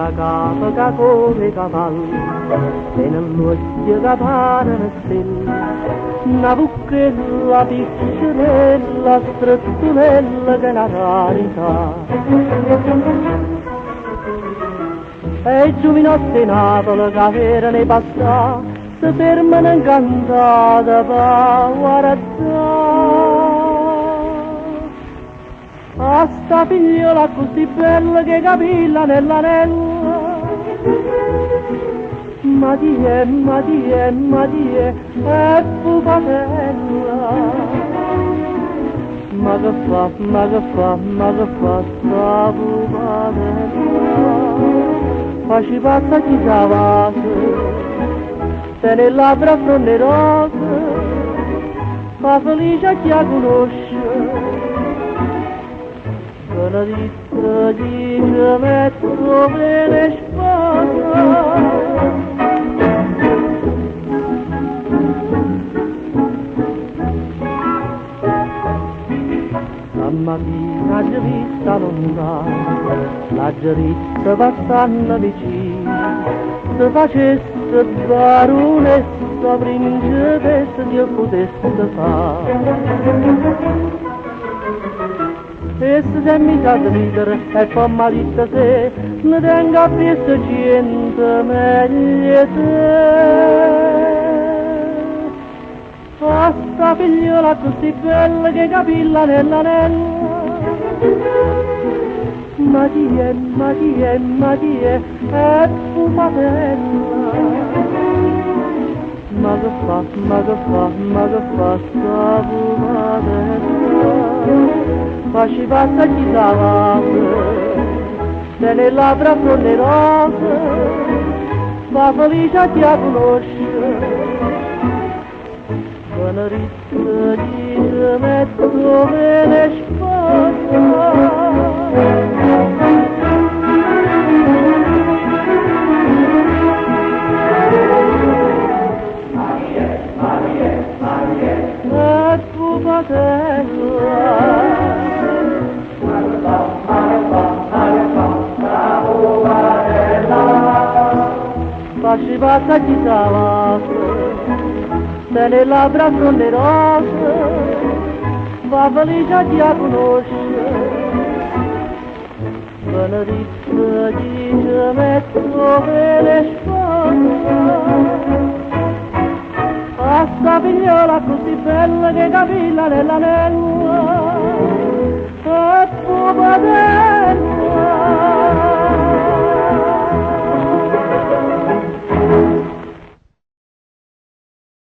la capa come cavallo, e nell'occhio che pare una stella, una bucchella piccinella, strettunella che è una rarità. E i giovinotti Napoli che erano passati, si fermano incantati per guardare a sta figliola così bella che capilla nell'anella. Ma di è pupatella. Ma che fa sta pupatella? Faci pazza chi savate, se le labbra fronderose, fa felice chi la conosce. Sono ditta di ci metto bene sposa. Stamattina già vista lontana, la giarista passando vicino, se facesse baronessa, principessa, Dio potesse fare. E se mi sa di ridere e fa malita se ne tenga a piessa gente meglio te. A sta figliola così bella che capilla nell'anella. Ma chi è fumatella. Ma che fa sta fumatella? Faci passa chi savate, se le labbra fronderose, fa felice chi la conosce. Sono ritta di ci metto bene sposa. E tu patella. Faci passa chi savate, se le labbra fronderose, fa felice chi la conosce. Benedetta chi ci metto bene sposa. A sta figliola così bella che capilla nell'anella, e tu patella.